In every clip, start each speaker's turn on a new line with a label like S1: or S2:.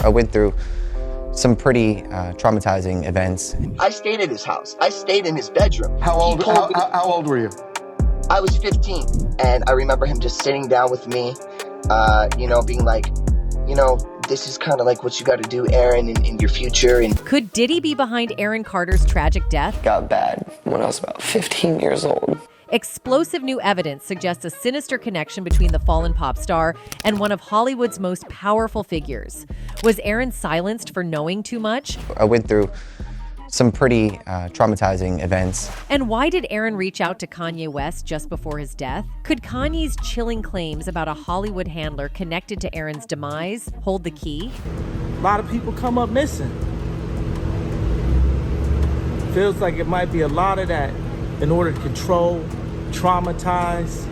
S1: I went through some pretty traumatizing events.
S2: I stayed at his house. I stayed in his bedroom.
S3: How old were you?
S2: I was 15, and I remember him just sitting down with me, being like, this is kind of like what you got to do, Aaron, in your future. And
S4: could Diddy be behind Aaron Carter's tragic death?
S1: Got bad when I was about 15 years old.
S4: Explosive new evidence suggests a sinister connection between the fallen pop star and one of Hollywood's most powerful figures. Was Aaron silenced for knowing too much?
S1: I went through some pretty traumatizing events.
S4: And why did Aaron reach out to Kanye West just before his death? Could Kanye's chilling claims about a Hollywood handler connected to Aaron's demise hold the key?
S5: A lot of people come up missing. Feels like it might be a lot of that in order to control, traumatize.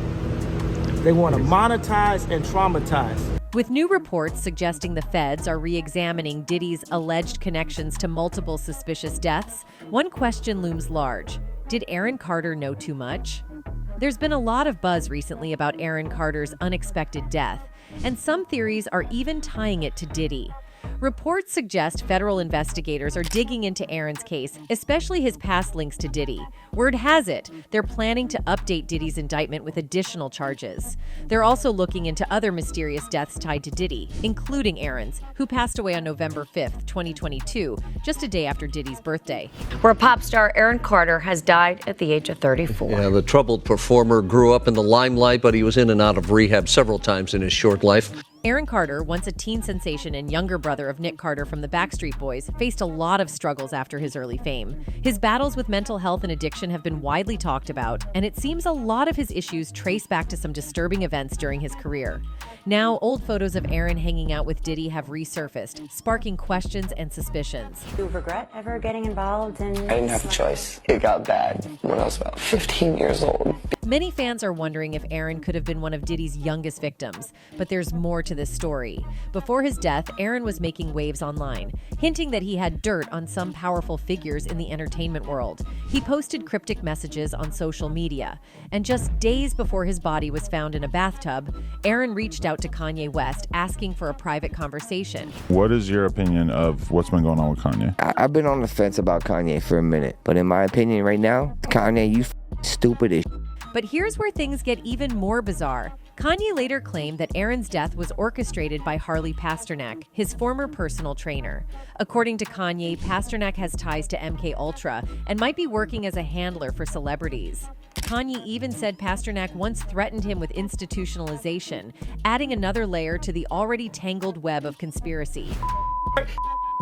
S5: They want to monetize and traumatize.
S4: With new reports suggesting the feds are re-examining Diddy's alleged connections to multiple suspicious deaths, one question looms large. Did Aaron Carter know too much? There's been a lot of buzz recently about Aaron Carter's unexpected death, and some theories are even tying it to Diddy. Reports suggest federal investigators are digging into Aaron's case, especially his past links to Diddy. Word has it, they're planning to update Diddy's indictment with additional charges. They're also looking into other mysterious deaths tied to Diddy, including Aaron's, who passed away on November 5th, 2022, just a day after Diddy's birthday.
S6: Where pop star Aaron Carter has died at the age of 34.
S7: Yeah, the troubled performer grew up in the limelight, but he was in and out of rehab several times in his short life.
S4: Aaron Carter, once a teen sensation and younger brother of Nick Carter from the Backstreet Boys, faced a lot of struggles after his early fame. His battles with mental health and addiction have been widely talked about, and it seems a lot of his issues trace back to some disturbing events during his career. Now, old photos of Aaron hanging out with Diddy have resurfaced, sparking questions and suspicions.
S8: Do you regret ever getting involved in...
S1: I didn't have a choice. It got bad when I was about 15 years old.
S4: Many fans are wondering if Aaron could have been one of Diddy's youngest victims, but there's more to this story. Before his death, Aaron was making waves online, hinting that he had dirt on some powerful figures in the entertainment world. He posted cryptic messages on social media, and just days before his body was found in a bathtub, Aaron reached out to Kanye West asking for a private conversation.
S9: What is your opinion of what's been going on with Kanye?
S10: I've been on the fence about Kanye for a minute, but in my opinion right now, Kanye, you stupid as
S4: But here's where things get even more bizarre. Kanye later claimed that Aaron's death was orchestrated by Harley Pasternak, his former personal trainer. According to Kanye, Pasternak has ties to MKUltra and might be working as a handler for celebrities. Kanye even said Pasternak once threatened him with institutionalization, adding another layer to the already tangled web of conspiracy.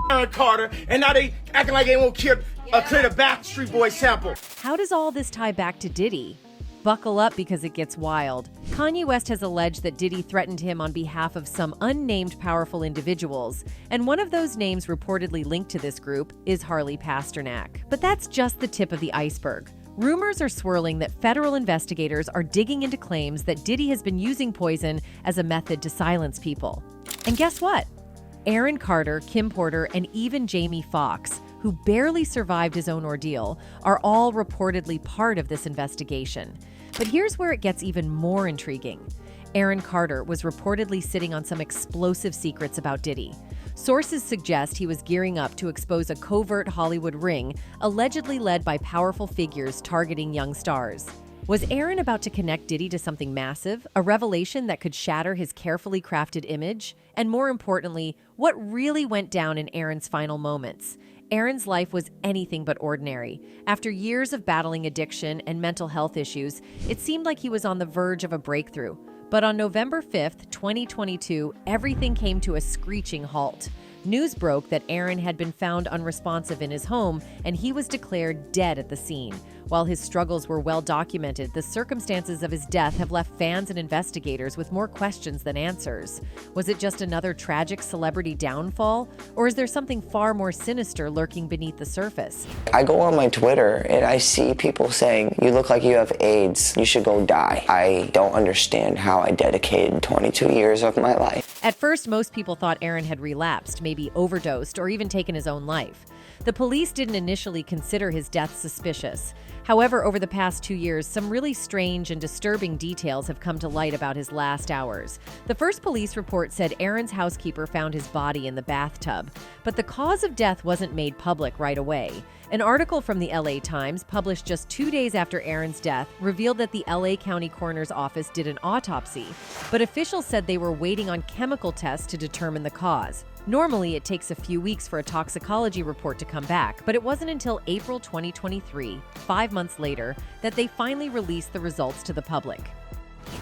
S5: Aaron Carter, and now they acting like they won't clear the Backstreet Boys sample.
S4: How does all this tie back to Diddy? Buckle up because it gets wild. Kanye West has alleged that Diddy threatened him on behalf of some unnamed powerful individuals, and one of those names reportedly linked to this group is Harley Pasternak. But that's just the tip of the iceberg. Rumors are swirling that federal investigators are digging into claims that Diddy has been using poison as a method to silence people. And guess what? Aaron Carter, Kim Porter, and even Jamie Foxx, who barely survived his own ordeal, are all reportedly part of this investigation. But here's where it gets even more intriguing. Aaron Carter was reportedly sitting on some explosive secrets about Diddy. Sources suggest he was gearing up to expose a covert Hollywood ring, allegedly led by powerful figures targeting young stars. Was Aaron about to connect Diddy to something massive, a revelation that could shatter his carefully crafted image? And more importantly, what really went down in Aaron's final moments? Aaron's life was anything but ordinary. After years of battling addiction and mental health issues, it seemed like he was on the verge of a breakthrough. But on November 5th, 2022, everything came to a screeching halt. News broke that Aaron had been found unresponsive in his home, and he was declared dead at the scene. While his struggles were well documented, the circumstances of his death have left fans and investigators with more questions than answers. Was it just another tragic celebrity downfall, or is there something far more sinister lurking beneath the surface?
S1: I go on my Twitter and I see people saying, "You look like you have AIDS, you should go die." I don't understand how I dedicated 22 years of my life.
S4: At first, most people thought Aaron had relapsed, maybe overdosed, or even taken his own life. The police didn't initially consider his death suspicious. However, over the past 2 years, some really strange and disturbing details have come to light about his last hours. The first police report said Aaron's housekeeper found his body in the bathtub, but the cause of death wasn't made public right away. An article from the LA Times, published just 2 days after Aaron's death, revealed that the LA County Coroner's Office did an autopsy, but officials said they were waiting on chemical tests to determine the cause. Normally, it takes a few weeks for a toxicology report to come back, but it wasn't until April 2023, 5 months later, that they finally released the results to the public.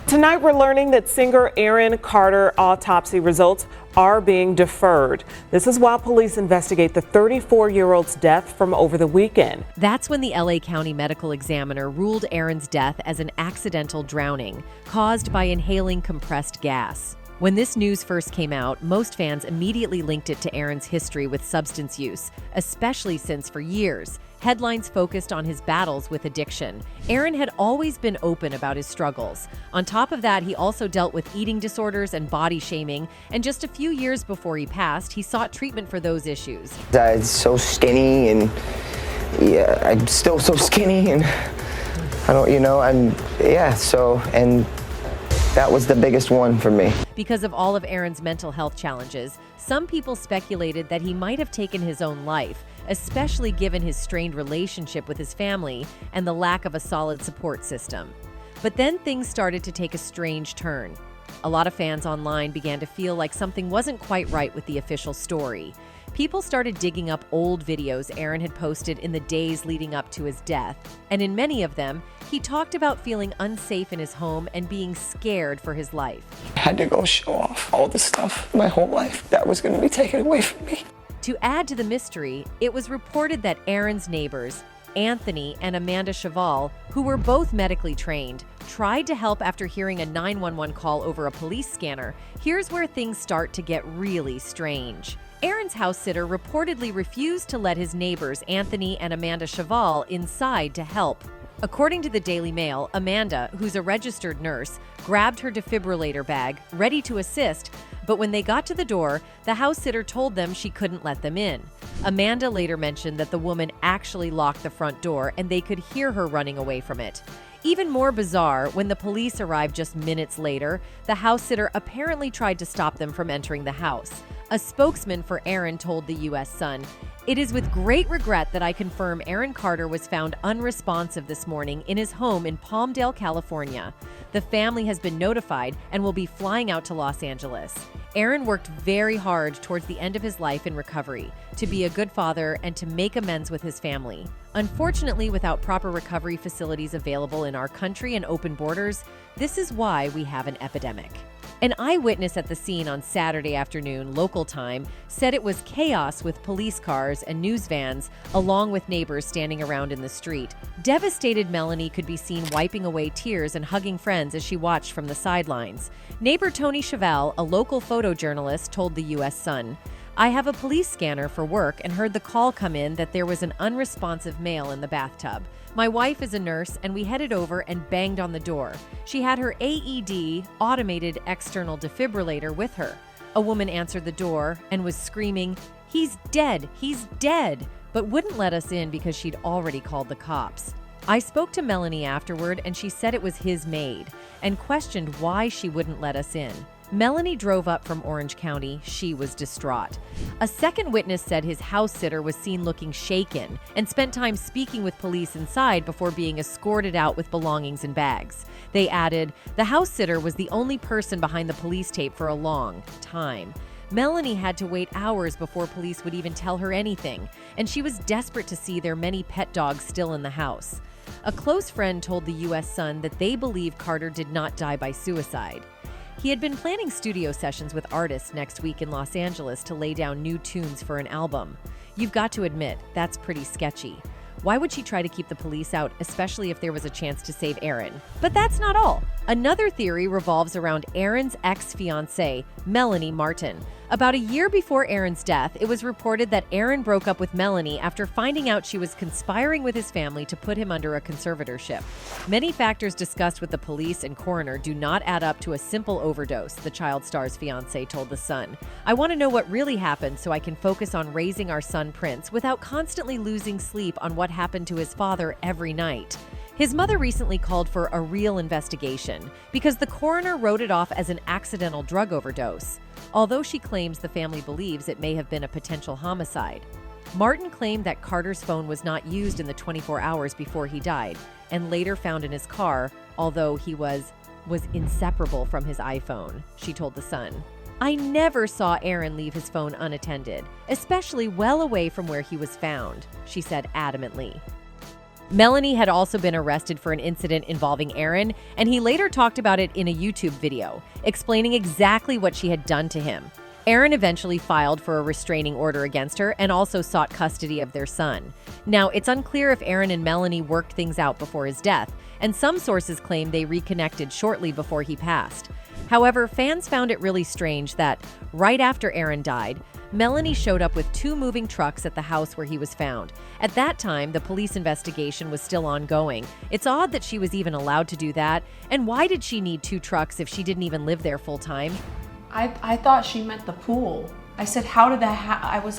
S11: Tonight, we're learning that singer Aaron Carter autopsy results are being deferred. This is while police investigate the 34-year-old's death from over the weekend.
S4: That's when the LA County Medical Examiner ruled Aaron's death as an accidental drowning caused by inhaling compressed gas. When this news first came out, most fans immediately linked it to Aaron's history with substance use, especially since for years, headlines focused on his battles with addiction. Aaron had always been open about his struggles. On top of that, he also dealt with eating disorders and body shaming, and just a few years before he passed, he sought treatment for those issues.
S1: I'm so skinny, and yeah, I'm still so skinny, and I don't, and that was the biggest one for me.
S4: Because of all of Aaron's mental health challenges, some people speculated that he might have taken his own life, especially given his strained relationship with his family and the lack of a solid support system. But then things started to take a strange turn. A lot of fans online began to feel like something wasn't quite right with the official story. People started digging up old videos Aaron had posted in the days leading up to his death, and in many of them, he talked about feeling unsafe in his home and being scared for his life.
S1: I had to go show off all the stuff my whole life that was going to be taken away from me.
S4: To add to the mystery, it was reported that Aaron's neighbors, Anthony and Amanda Cheval, who were both medically trained, tried to help after hearing a 911 call over a police scanner. Here's where things start to get really strange. Aaron's house sitter reportedly refused to let his neighbors, Anthony and Amanda Cheval, inside to help. According to the Daily Mail, Amanda, who's a registered nurse, grabbed her defibrillator bag, ready to assist, but when they got to the door, the house sitter told them she couldn't let them in. Amanda later mentioned that the woman actually locked the front door and they could hear her running away from it. Even more bizarre, when the police arrived just minutes later, the house sitter apparently tried to stop them from entering the house. A spokesman for Aaron told the U.S. Sun, "It is with great regret that I confirm Aaron Carter was found unresponsive this morning in his home in Palmdale, California. The family has been notified and will be flying out to Los Angeles." Aaron worked very hard towards the end of his life in recovery to be a good father and to make amends with his family. Unfortunately, without proper recovery facilities available in our country and open borders, this is why we have an epidemic. An eyewitness at the scene on Saturday afternoon, local time, said it was chaos with police cars and news vans, along with neighbors standing around in the street. Devastated Melanie could be seen wiping away tears and hugging friends as she watched from the sidelines. Neighbor Tony Cheval, a local photojournalist, told the U.S. Sun, "I have a police scanner for work and heard the call come in that there was an unresponsive male in the bathtub. My wife is a nurse and we headed over and banged on the door. She had her AED, automated external defibrillator, with her. A woman answered the door and was screaming, 'He's dead, he's dead,' but wouldn't let us in because she'd already called the cops. I spoke to Melanie afterward and she said it was his maid and questioned why she wouldn't let us in. Melanie drove up from Orange County. She was distraught. A second witness said his house sitter was seen looking shaken and spent time speaking with police inside before being escorted out with belongings and bags. They added, the house sitter was the only person behind the police tape for a long time. Melanie had to wait hours before police would even tell her anything, and she was desperate to see their many pet dogs still in the house. A close friend told the U.S. Sun that they believe Carter did not die by suicide. He had been planning studio sessions with artists next week in Los Angeles to lay down new tunes for an album. You've got to admit, that's pretty sketchy. Why would she try to keep the police out, especially if there was a chance to save Aaron? But that's not all. Another theory revolves around Aaron's ex-fiancée, Melanie Martin. About a year before Aaron's death, it was reported that Aaron broke up with Melanie after finding out she was conspiring with his family to put him under a conservatorship. Many factors discussed with the police and coroner do not add up to a simple overdose, the child star's fiancé told The Sun. I want to know what really happened so I can focus on raising our son Prince without constantly losing sleep on what happened to his father every night. His mother recently called for a real investigation because the coroner wrote it off as an accidental drug overdose, although she claims the family believes it may have been a potential homicide. Martin claimed that Carter's phone was not used in the 24 hours before he died and later found in his car, although he was inseparable from his iPhone, she told The Sun. I never saw Aaron leave his phone unattended, especially well away from where he was found, she said adamantly. Melanie had also been arrested for an incident involving Aaron, and he later talked about it in a YouTube video, explaining exactly what she had done to him. Aaron eventually filed for a restraining order against her and also sought custody of their son. Now, it's unclear if Aaron and Melanie worked things out before his death, and some sources claim they reconnected shortly before he passed. However, fans found it really strange that, right after Aaron died, Melanie showed up with 2 moving trucks at the house where he was found. At that time, the police investigation was still ongoing. It's odd that she was even allowed to do that. And why did she need 2 trucks if she didn't even live there full time?
S12: I thought she meant the pool. I said, how did that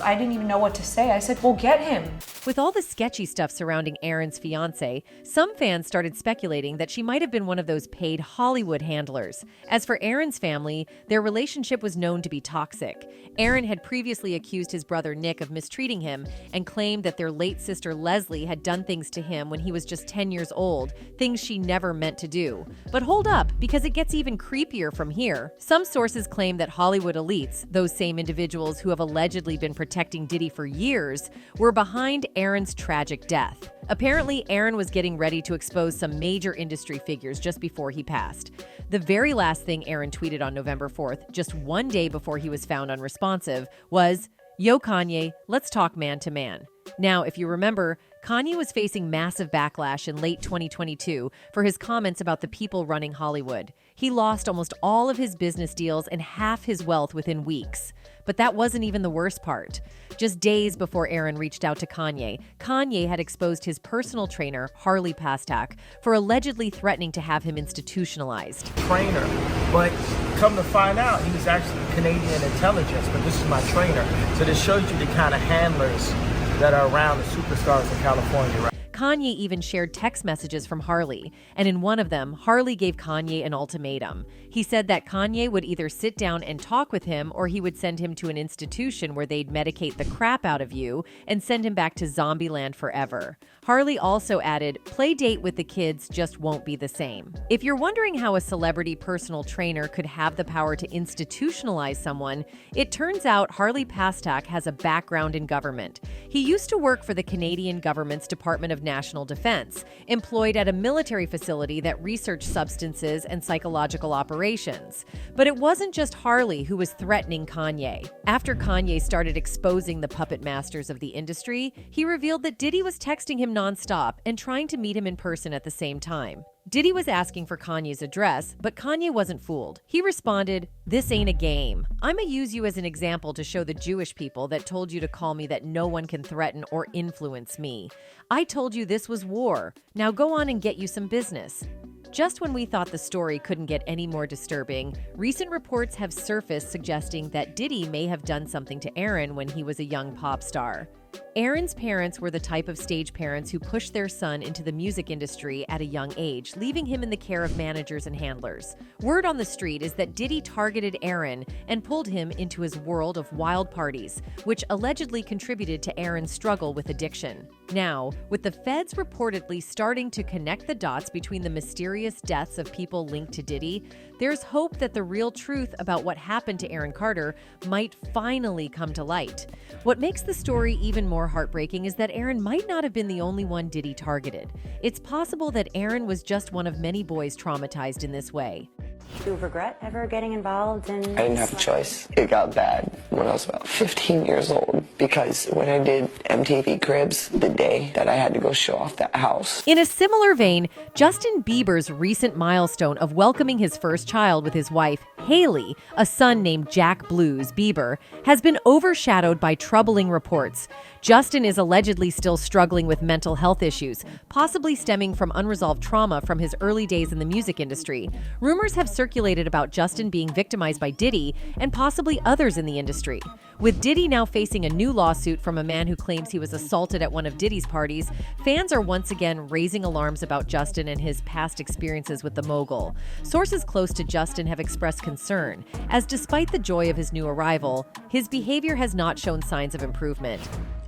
S12: I didn't even know what to say. I said, well, get him.
S4: With all the sketchy stuff surrounding Aaron's fiancé, some fans started speculating that she might have been one of those paid Hollywood handlers. As for Aaron's family, their relationship was known to be toxic. Aaron had previously accused his brother Nick of mistreating him and claimed that their late sister Leslie had done things to him when he was just 10 years old, things she never meant to do. But hold up, because it gets even creepier from here. Some sources claim that Hollywood elites, those same individuals who have allegedly been protecting Diddy for years, were behind Aaron's tragic death. Apparently, Aaron was getting ready to expose some major industry figures just before he passed. The very last thing Aaron tweeted on November 4th, just one day before he was found unresponsive, was, "Yo, Kanye, let's talk man to man." Now, if you remember, Kanye was facing massive backlash in late 2022 for his comments about the people running Hollywood. He lost almost all of his business deals and half his wealth within weeks. But that wasn't even the worst part. Just days before Aaron reached out to Kanye, Kanye had exposed his personal trainer, Harley Pastak, for allegedly threatening to have him institutionalized.
S5: Trainer, but come to find out, he was actually Canadian intelligence, but this is my trainer. So this shows you the kind of handlers that are around the superstars in California, right?
S4: Kanye even shared text messages from Harley, and in one of them, Harley gave Kanye an ultimatum. He said that Kanye would either sit down and talk with him or he would send him to an institution where they'd medicate the crap out of you and send him back to Zombieland forever. Harley also added, "Play date with the kids just won't be the same." If you're wondering how a celebrity personal trainer could have the power to institutionalize someone, it turns out Harley Pastak has a background in government. He used to work for the Canadian government's Department of National Defense, employed at a military facility that researched substances and psychological operations. But it wasn't just Harley who was threatening Kanye. After Kanye started exposing the puppet masters of the industry, he revealed that Diddy was texting him nonstop and trying to meet him in person at the same time. Diddy was asking for Kanye's address, but Kanye wasn't fooled. He responded, "This ain't a game. I'ma use you as an example to show the Jewish people that told you to call me that no one can threaten or influence me. I told you this was war. Now go on and get you some business." Just when we thought the story couldn't get any more disturbing, recent reports have surfaced suggesting that Diddy may have done something to Aaron when he was a young pop star. Aaron's parents were the type of stage parents who pushed their son into the music industry at a young age, leaving him in the care of managers and handlers. Word on the street is that Diddy targeted Aaron and pulled him into his world of wild parties, which allegedly contributed to Aaron's struggle with addiction. Now, with the feds reportedly starting to connect the dots between the mysterious deaths of people linked to Diddy, there's hope that the real truth about what happened to Aaron Carter might finally come to light. What makes the story even more heartbreaking is that Aaron might not have been the only one Diddy targeted. It's possible that Aaron was just one of many boys traumatized in this way.
S8: Do you regret ever getting involved in?
S1: I didn't have a choice. It got bad when I was about 15 years old because when I did MTV Cribs, the day that I had to go show off that house.
S4: In a similar vein, Justin Bieber's recent milestone of welcoming his first child with his wife, Hailey, a son named Jack Blues Bieber, has been overshadowed by troubling reports. Justin is allegedly still struggling with mental health issues, possibly stemming from unresolved trauma from his early days in the music industry. Rumors have circulated about Justin being victimized by Diddy and possibly others in the industry. With Diddy now facing a new lawsuit from a man who claims he was assaulted at one of Diddy's parties, fans are once again raising alarms about Justin and his past experiences with the mogul. Sources close to Justin have expressed concern, as despite the joy of his new arrival, his behavior has not shown signs of improvement.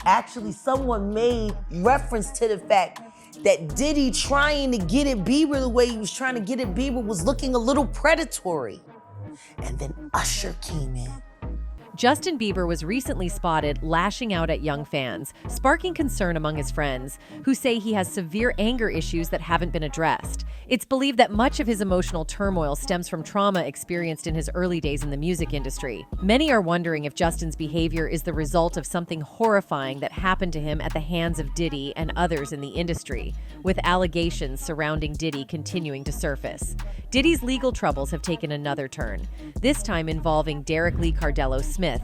S13: Actually, someone made reference to the fact that Diddy trying to get at Bieber the way he was trying to get at Bieber was looking a little predatory. And then Usher came in.
S4: Justin Bieber was recently spotted lashing out at young fans, sparking concern among his friends, who say he has severe anger issues that haven't been addressed. It's believed that much of his emotional turmoil stems from trauma experienced in his early days in the music industry. Many are wondering if Justin's behavior is the result of something horrifying that happened to him at the hands of Diddy and others in the industry, with allegations surrounding Diddy continuing to surface. Diddy's legal troubles have taken another turn, this time involving Derek Lee Cardello Smith,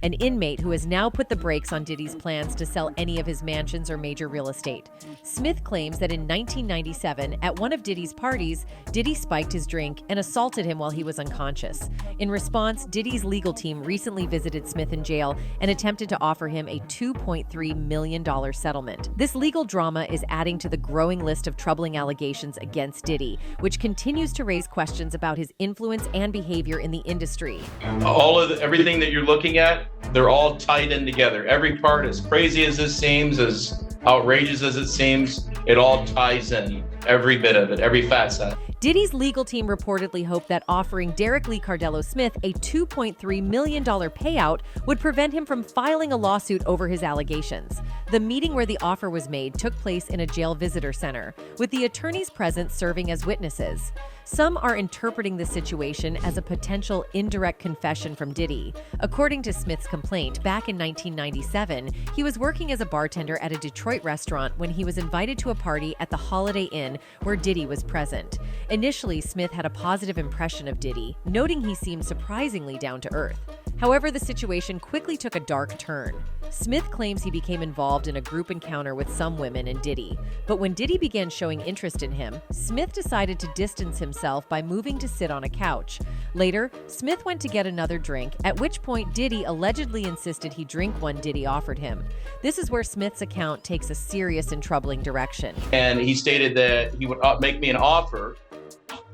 S4: an inmate who has now put the brakes on Diddy's plans to sell any of his mansions or major real estate. Smith claims that in 1997, at one of Diddy's parties, Diddy spiked his drink and assaulted him while he was unconscious. In response, Diddy's legal team recently visited Smith in jail and attempted to offer him a $2.3 million settlement. This legal drama is adding to the growing list of troubling allegations against Diddy, which continues to raise questions about his influence and behavior in the industry.
S14: Everything that you're looking at, they're all tied in together. Every part, as crazy as this seems, as outrageous as it seems, it all ties in. Every bit of it, every facet.
S4: Diddy's legal team reportedly hoped that offering Derek Lee Cardello Smith a $2.3 million payout would prevent him from filing a lawsuit over his allegations. The meeting where the offer was made took place in a jail visitor center, with the attorneys present serving as witnesses. Some are interpreting the situation as a potential indirect confession from Diddy. According to Smith's complaint, back in 1997, he was working as a bartender at a Detroit restaurant when he was invited to a party at the Holiday Inn where Diddy was present. Initially, Smith had a positive impression of Diddy, noting he seemed surprisingly down to earth. However, the situation quickly took a dark turn. Smith claims he became involved in a group encounter with some women and Diddy. But when Diddy began showing interest in him, Smith decided to distance himself by moving to sit on a couch. Later, Smith went to get another drink, at which point Diddy allegedly insisted he drink one Diddy offered him. This is where Smith's account takes a serious and troubling direction.
S14: And he stated that he would make me an offer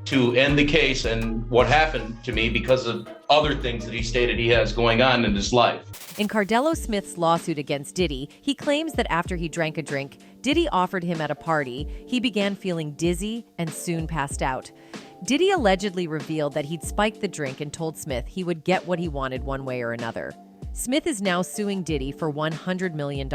S14: to end the case and what happened to me because of other things that he stated he has going on in his life.
S4: In Cardello Smith's lawsuit against Diddy, he claims that after he drank a drink Diddy offered him at a party, he began feeling dizzy and soon passed out. Diddy allegedly revealed that he'd spiked the drink and told Smith he would get what he wanted one way or another. Smith is now suing Diddy for $100 million.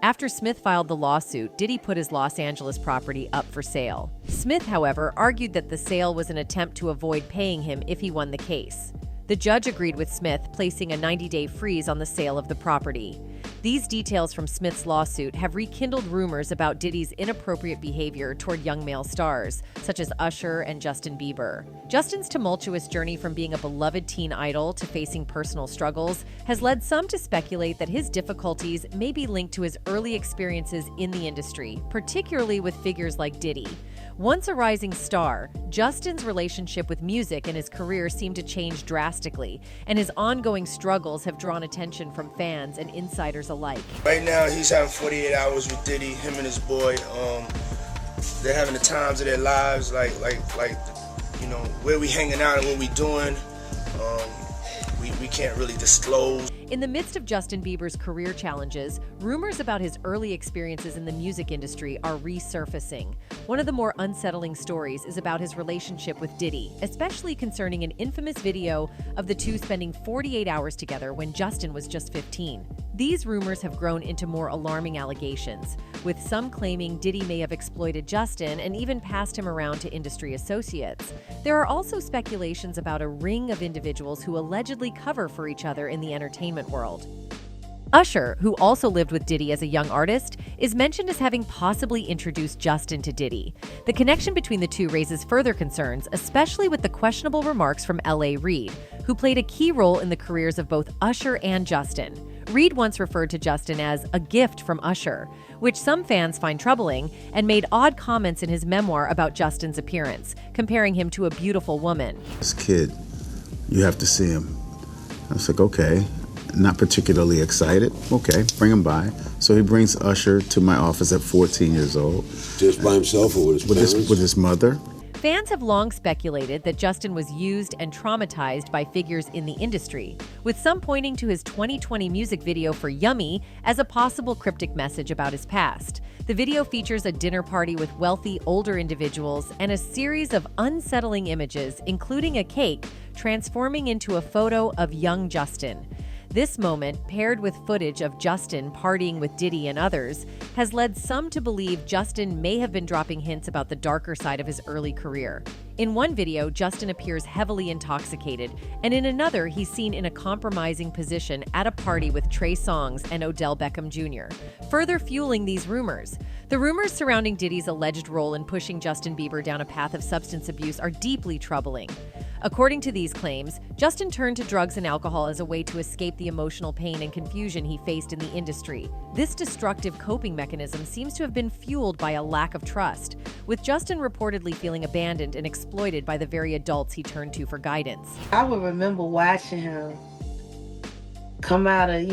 S4: After Smith filed the lawsuit, Diddy put his Los Angeles property up for sale. Smith, however, argued that the sale was an attempt to avoid paying him if he won the case. The judge agreed with Smith, placing a 90-day freeze on the sale of the property. These details from Smith's lawsuit have rekindled rumors about Diddy's inappropriate behavior toward young male stars, such as Usher and Justin Bieber. Justin's tumultuous journey from being a beloved teen idol to facing personal struggles has led some to speculate that his difficulties may be linked to his early experiences in the industry, particularly with figures like Diddy. Once a rising star, Justin's relationship with music and his career seemed to change drastically, and his ongoing struggles have drawn attention from fans and insiders alike.
S15: Right now, he's having 48 hours with Diddy, him and his boy. They're having the times of their lives, like you know, where we hanging out and what we doing. We can't really disclose.
S4: In the midst of Justin Bieber's career challenges, rumors about his early experiences in the music industry are resurfacing. One of the more unsettling stories is about his relationship with Diddy, especially concerning an infamous video of the two spending 48 hours together when Justin was just 15. These rumors have grown into more alarming allegations, with some claiming Diddy may have exploited Justin and even passed him around to industry associates. There are also speculations about a ring of individuals who allegedly cover for each other in the entertainment world. Usher, who also lived with Diddy as a young artist, is mentioned as having possibly introduced Justin to Diddy. The connection between the two raises further concerns, especially with the questionable remarks from L.A. Reid, who played a key role in the careers of both Usher and Justin. Reid once referred to Justin as a gift from Usher, which some fans find troubling, and made odd comments in his memoir about Justin's appearance, comparing him to a beautiful woman.
S16: This kid, you have to see him. I was like, okay. Not particularly excited. Okay, bring him by. So he brings Usher to my office at 14 years old.
S17: Just by himself or with his parents?
S16: With his mother.
S4: Fans have long speculated that Justin was used and traumatized by figures in the industry, with some pointing to his 2020 music video for Yummy as a possible cryptic message about his past. The video features a dinner party with wealthy, older individuals and a series of unsettling images, including a cake transforming into a photo of young Justin. This moment, paired with footage of Justin partying with Diddy and others, has led some to believe Justin may have been dropping hints about the darker side of his early career. In one video, Justin appears heavily intoxicated, and in another, he's seen in a compromising position at a party with Trey Songz and Odell Beckham Jr., further fueling these rumors. The rumors surrounding Diddy's alleged role in pushing Justin Bieber down a path of substance abuse are deeply troubling. According to these claims, Justin turned to drugs and alcohol as a way to escape the emotional pain and confusion he faced in the industry. This destructive coping mechanism seems to have been fueled by a lack of trust, with Justin reportedly feeling abandoned and exploited by the very adults he turned to for guidance.
S18: I would remember watching him come out of,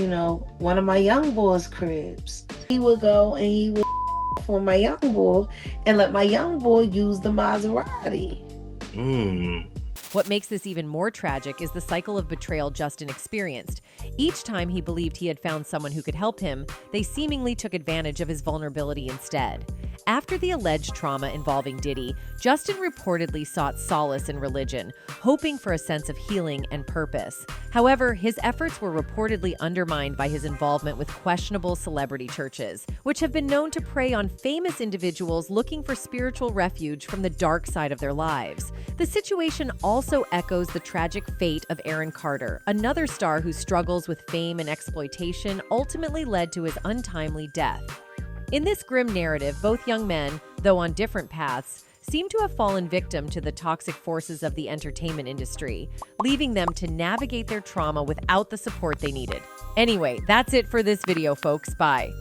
S18: one of my young boys' cribs. He would go and he would for my young boy and let my young boy use the Maserati.
S4: What makes this even more tragic is the cycle of betrayal Justin experienced. Each time he believed he had found someone who could help him, they seemingly took advantage of his vulnerability instead. After the alleged trauma involving Diddy, Justin reportedly sought solace in religion, hoping for a sense of healing and purpose. However, his efforts were reportedly undermined by his involvement with questionable celebrity churches, which have been known to prey on famous individuals looking for spiritual refuge from the dark side of their lives. The situation also echoes the tragic fate of Aaron Carter, another star whose struggles with fame and exploitation ultimately led to his untimely death. In this grim narrative, both young men, though on different paths, seem to have fallen victim to the toxic forces of the entertainment industry, leaving them to navigate their trauma without the support they needed. Anyway, that's it for this video, folks. Bye.